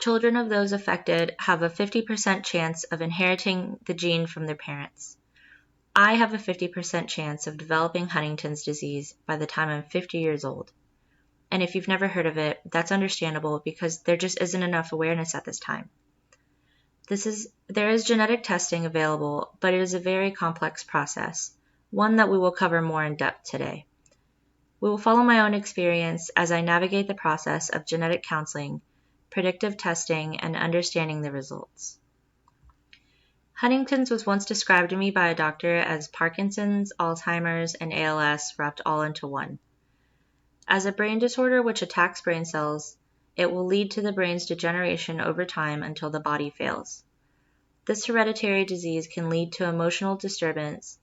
Children of those affected have a 50% chance of inheriting the gene from their parents. I have a 50% chance of developing Huntington's disease by the time I'm 50 years old. And if you've never heard of it, that's understandable because there just isn't enough awareness at this time. There is genetic testing available, but it is a very complex process, one that we will cover more in depth today. We will follow my own experience as I navigate the process of genetic counseling, predictive testing, and understanding the results. Huntington's was once described to me by a doctor as Parkinson's, Alzheimer's, and ALS wrapped all into one. As a brain disorder which attacks brain cells, it will lead to the brain's degeneration over time until the body fails. This hereditary disease can lead to emotional disturbance,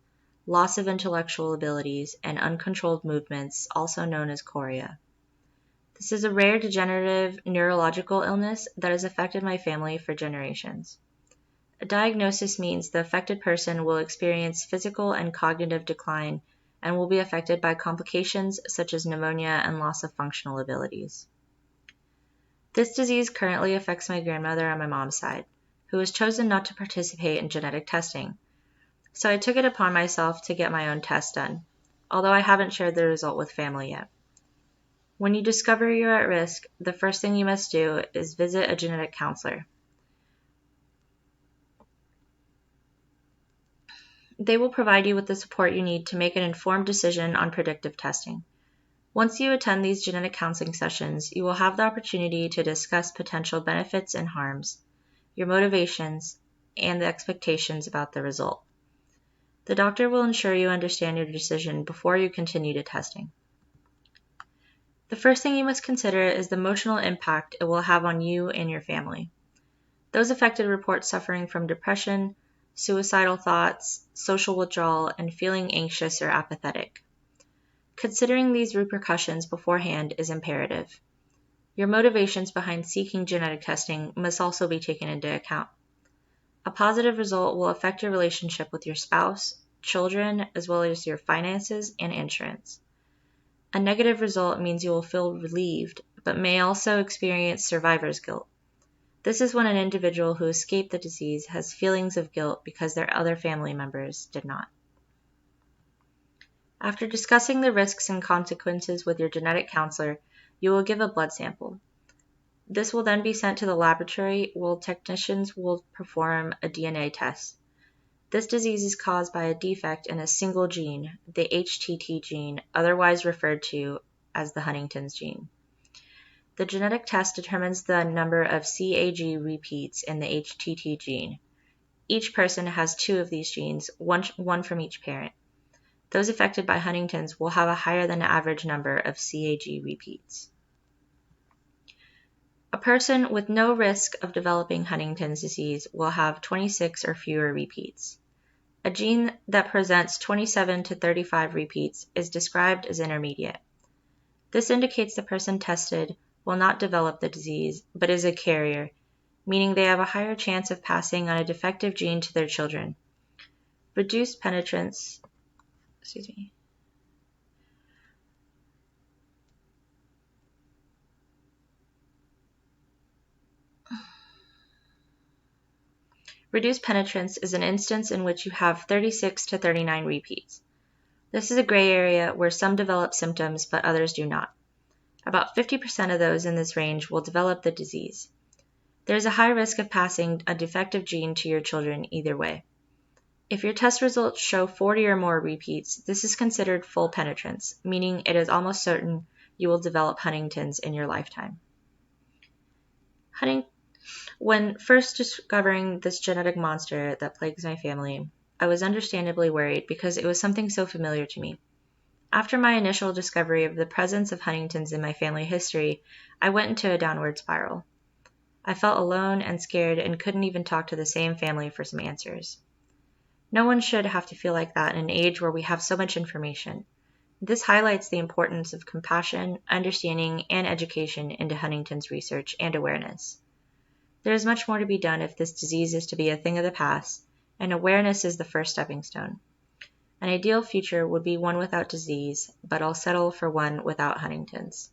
loss of intellectual abilities, and uncontrolled movements, also known as chorea. This is a rare degenerative neurological illness that has affected my family for generations. A diagnosis means the affected person will experience physical and cognitive decline and will be affected by complications such as pneumonia and loss of functional abilities. This disease currently affects my grandmother on my mom's side, who has chosen not to participate in genetic testing. So I took it upon myself to get my own test done, although I haven't shared the result with family yet. When you discover you're at risk, the first thing you must do is visit a genetic counselor. They will provide you with the support you need to make an informed decision on predictive testing. Once you attend these genetic counseling sessions, you will have the opportunity to discuss potential benefits and harms, your motivations, and the expectations about the result. The doctor will ensure you understand your decision before you continue to testing. The first thing you must consider is the emotional impact it will have on you and your family. Those affected report suffering from depression, suicidal thoughts, social withdrawal, and feeling anxious or apathetic. Considering these repercussions beforehand is imperative. Your motivations behind seeking genetic testing must also be taken into account. A positive result will affect your relationship with your spouse, children, as well as your finances and insurance. A negative result means you will feel relieved, but may also experience survivor's guilt. This is when an individual who escaped the disease has feelings of guilt because their other family members did not. After discussing the risks and consequences with your genetic counselor, you will give a blood sample. This will then be sent to the laboratory where technicians will perform a DNA test. This disease is caused by a defect in a single gene, the HTT gene, otherwise referred to as the Huntington's gene. The genetic test determines the number of CAG repeats in the HTT gene. Each person has 2 of these genes, one from each parent. Those affected by Huntington's will have a higher than average number of CAG repeats. A person with no risk of developing Huntington's disease will have 26 or fewer repeats. A gene that presents 27 to 35 repeats is described as intermediate. This indicates the person tested will not develop the disease, but is a carrier, meaning they have a higher chance of passing on a defective gene to their children. Reduced penetrance is an instance in which you have 36 to 39 repeats. This is a gray area where some develop symptoms but others do not. About 50% of those in this range will develop the disease. There is a high risk of passing a defective gene to your children either way. If your test results show 40 or more repeats, this is considered full penetrance, meaning it is almost certain you will develop Huntington's in your lifetime. When first discovering this genetic monster that plagues my family, I was understandably worried because it was something so familiar to me. After my initial discovery of the presence of Huntington's in my family history, I went into a downward spiral. I felt alone and scared and couldn't even talk to the same family for some answers. No one should have to feel like that in an age where we have so much information. This highlights the importance of compassion, understanding, and education into Huntington's research and awareness. There is much more to be done if this disease is to be a thing of the past, and awareness is the first stepping stone. An ideal future would be one without disease, but I'll settle for one without Huntington's.